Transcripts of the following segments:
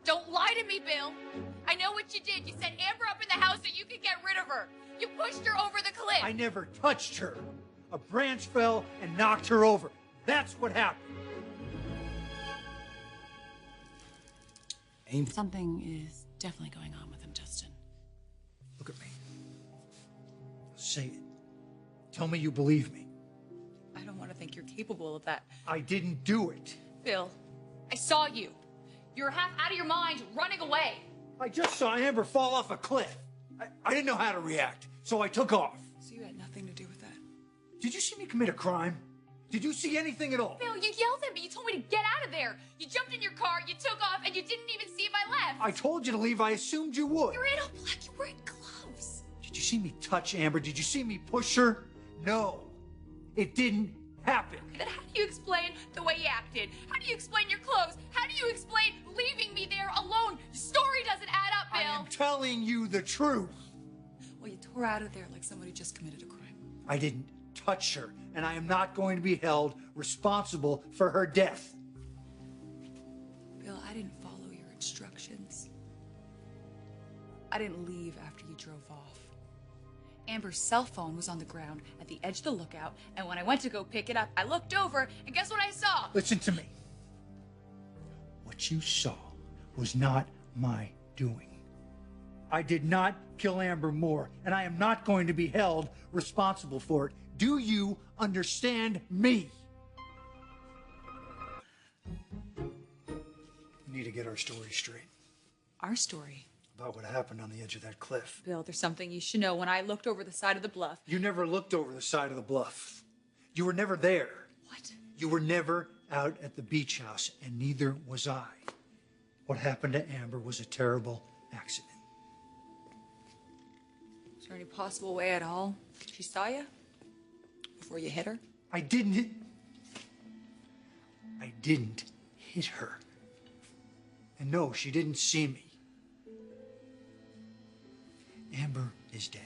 Don't lie to me, Bill. I know what you did. You set Amber up in the house so you could get rid of her. You pushed her over the cliff. I never touched her. A branch fell and knocked her over. That's what happened. Amy. Something is definitely going on with him, Justin. Look at me. Say it. Tell me you believe me. I don't want to think you're capable of that. I didn't do it. Bill, I saw you. You're half out of your mind, running away. I just saw Amber fall off a cliff. I didn't know how to react, so I took off. So you had nothing to do with that? Did you see me commit a crime? Did you see anything at all? Bill, you yelled at me. You told me to get out of there. You jumped in your car, you took off, and you didn't even see if I left. I told you to leave. I assumed you would. You're in all black. You're wearing gloves. Did you see me touch Amber? Did you see me push her? No. It didn't happen. Then how do you explain the way you acted? How do you explain your clothes? How do you explain leaving me there alone? The story doesn't add up, Bill. I am telling you the truth. Well, you tore out of there like somebody just committed a crime. I didn't touch her, and I am not going to be held responsible for her death. Bill, I didn't follow your instructions. I didn't leave after you drove off. Amber's cell phone was on the ground at the edge of the lookout, and when I went to go pick it up, I looked over, and guess what I saw? Listen to me. What you saw was not my doing. I did not kill Amber Moore, and I am not going to be held responsible for it. Do you understand me? We need to get our story straight. Our story? About what happened on the edge of that cliff. Bill, there's something you should know. When I looked over the side of the bluff... You never looked over the side of the bluff. You were never there. What? You were never out at the beach house, and neither was I. What happened to Amber was a terrible accident. Is there any possible way at all she saw you before you hit her? I didn't hit her. And no, she didn't see me. Amber is dead.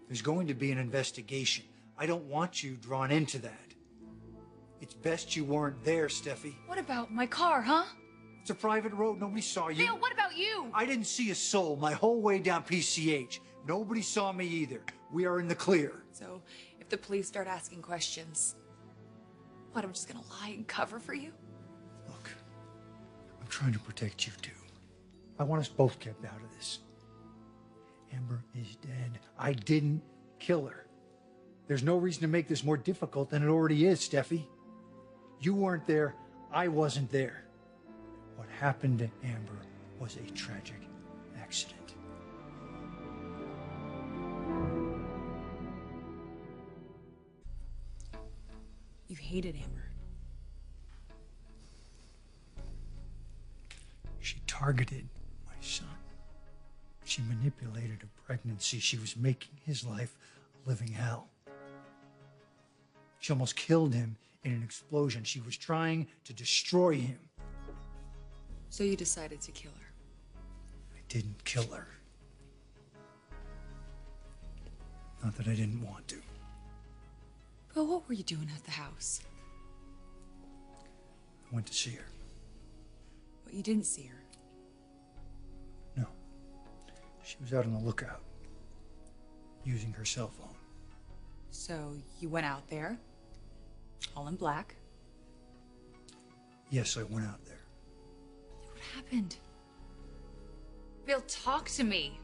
There's going to be an investigation. I don't want you drawn into that. It's best you weren't there, Steffi. What about my car, huh? It's a private road. Nobody saw you. Bill, what about you? I didn't see a soul my whole way down PCH. Nobody saw me either. We are in the clear. So, if the police start asking questions, what, I'm just gonna lie and cover for you? Look, I'm trying to protect you too. I want us both kept out of this. Amber is dead. I didn't kill her. There's no reason to make this more difficult than it already is, Steffi. You weren't there. I wasn't there. What happened to Amber was a tragic accident. You hated Amber. She targeted my son. She manipulated a pregnancy. She was making his life a living hell. She almost killed him in an explosion. She was trying to destroy him. So you decided to kill her? I didn't kill her. Not that I didn't want to. Well, what were you doing at the house? I went to see her. But you didn't see her? No. She was out on the lookout, using her cell phone. So you went out there, all in black? Yes, I went out there. What happened? Bill, talk to me.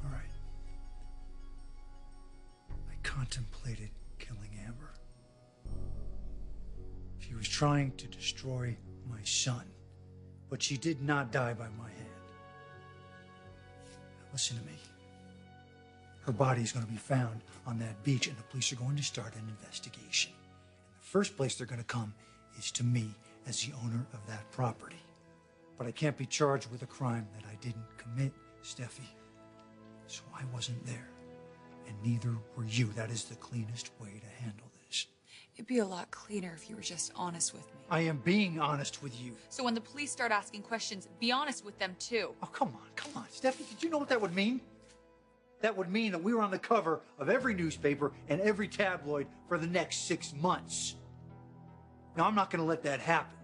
All right. I contemplated killing Amber. She was trying to destroy my son, but she did not die by my hand. Now listen to me. Her body is going to be found on that beach, and the police are going to start an investigation. And the first place they're going to come is to me as the owner of that property. But I can't be charged with a crime that I didn't commit, Steffi. So I wasn't there, and neither were you. That is the cleanest way to handle this. It'd be a lot cleaner if you were just honest with me. I am being honest with you. So when the police start asking questions, be honest with them too. Oh, come on, Steffi. Did you know what that would mean? That would mean that we were on the cover of every newspaper and every tabloid for the next 6 months. Now, I'm not going to let that happen.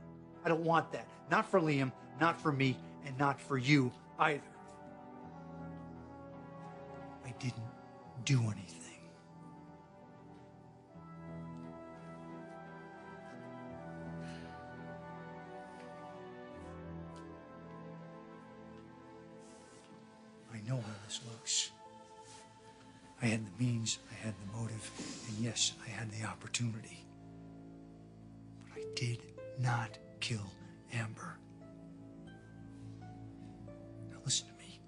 I don't want that. Not for Liam, not for me, and not for you either. I didn't do anything. I know how this looks. I had the means, I had the motive, and yes, I had the opportunity. But I did not kill Amber. Now listen to me.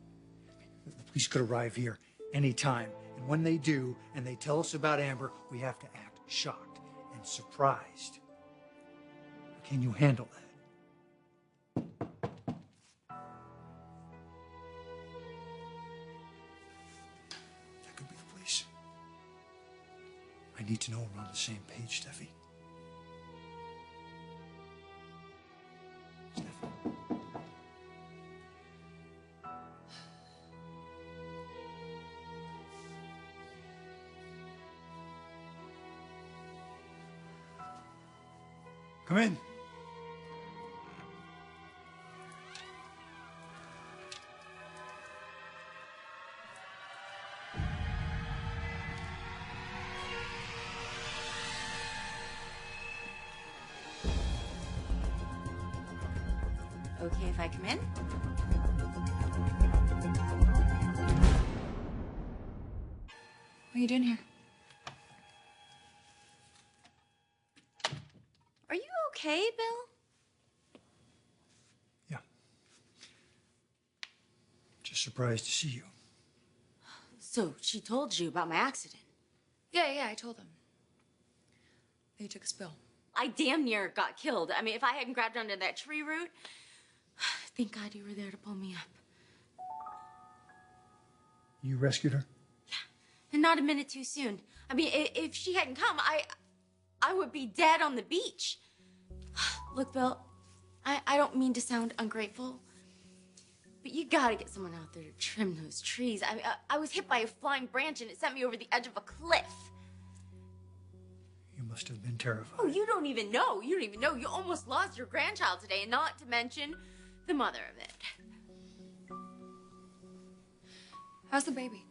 The police could arrive here anytime, and when they do, and they tell us about Amber, we have to act shocked and surprised. Can you handle that? That could be the police. I need to know we're on the same page, Steffi. Come in. Okay if I come in? What are you doing here? Are you okay, Bill? Yeah. Just surprised to see you. So she told you about my accident. Yeah, I told him. They took a spill. I damn near got killed. I mean, if I hadn't grabbed onto that tree root, thank God you were there to pull me up. You rescued her? And not a minute too soon. I mean, if she hadn't come, I would be dead on the beach. Look, Bill, I don't mean to sound ungrateful, but you gotta get someone out there to trim those trees. I mean, I was hit by a flying branch and it sent me over the edge of a cliff. You must have been terrified. Oh, you don't even know. You don't even know. You almost lost your grandchild today, and not to mention the mother of it. How's the baby?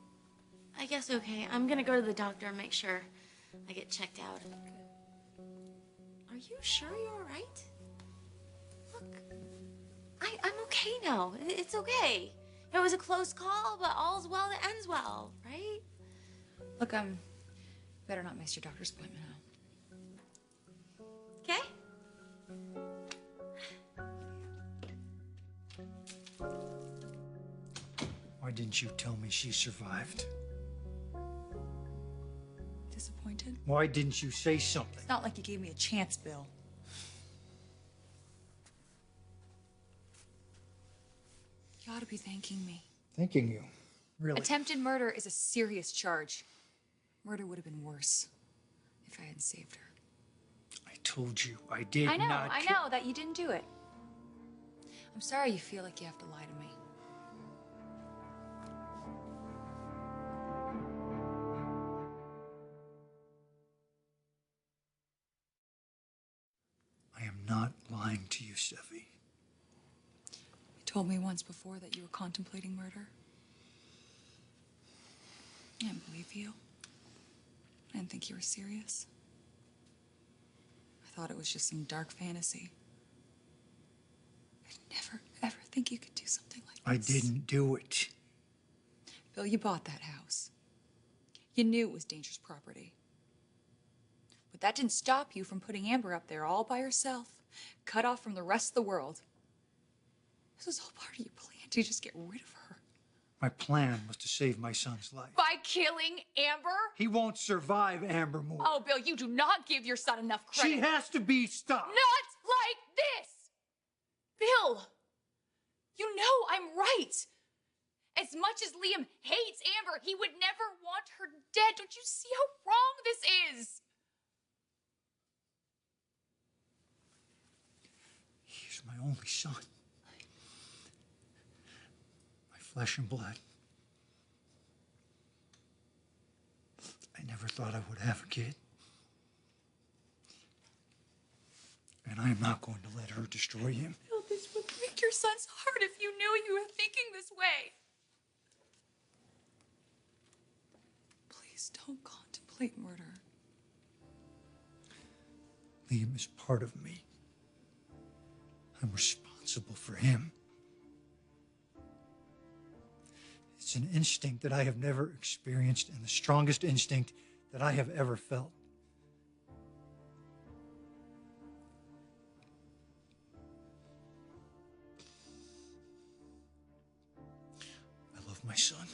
I guess okay. I'm gonna go to the doctor and make sure I get checked out. Are you sure you're all right? Look, I'm okay now. It's okay. It was a close call, but all's well that ends well, right? Look, better not miss your doctor's appointment now. Okay? Why didn't you tell me she survived? Disappointed? Why didn't you say something? It's not like you gave me a chance, Bill. You ought to be thanking me. Thanking you. Really? Attempted murder is a serious charge. Murder would have been worse if I hadn't saved her. I told you I did I know not. that you didn't do it. I'm sorry you feel like you have to lie to me. I am not lying to you, Steffi. You told me once before that you were contemplating murder. I didn't believe you. I didn't think you were serious. I thought it was just some dark fantasy. I'd never, ever think you could do something like I this. didn't do it. Bill, you bought that house. You knew it was dangerous property. But that didn't stop you from putting Amber up there all by herself, cut off from the rest of the world. This was all part of your plan to just get rid of her. My plan was to save my son's life. By killing Amber? He won't survive Amber Moore. Oh, Bill, you do not give your son enough credit. She has to be stopped. Not like this! Bill, you know I'm right. As much as Liam hates Amber, he would never want her dead. Don't you see how wrong this is? He's my only son. My flesh and blood. I never thought I would have a kid. And I am not going to let her destroy him. Bill, this would break your son's heart if you knew you were thinking this way. Please don't contemplate murder. Liam is part of me. I'm responsible for him. It's an instinct that I have never experienced and the strongest instinct that I have ever felt. I love my son.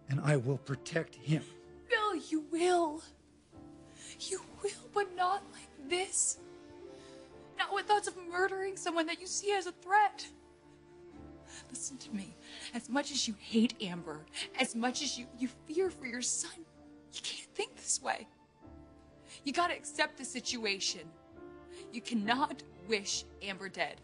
And I will protect him. Bill, you will. You will, but not like this. Not with thoughts of murdering someone that you see as a threat. Listen to me. As much as you hate Amber, as much as you fear for your son, you can't think this way. You gotta accept the situation. You cannot wish Amber dead.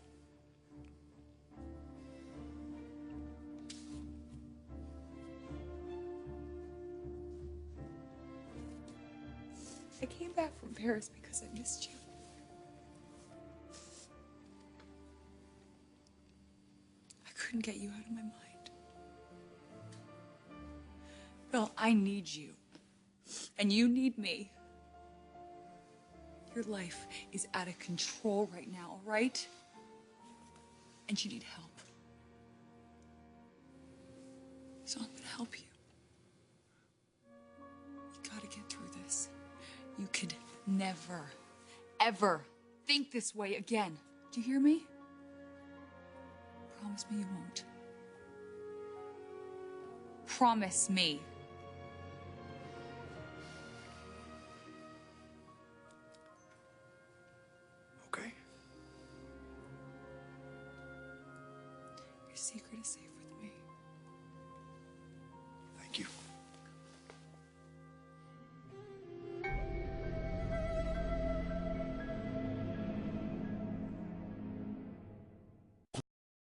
I came back from Paris because I missed you. I couldn't get you out of my mind. Bill, I need you. And you need me. Your life is out of control right now, all right? And you need help. So I'm gonna help you. You gotta get through this. You could never, ever think this way again. Do you hear me? Promise me you won't. Promise me. Okay. Your secret is safe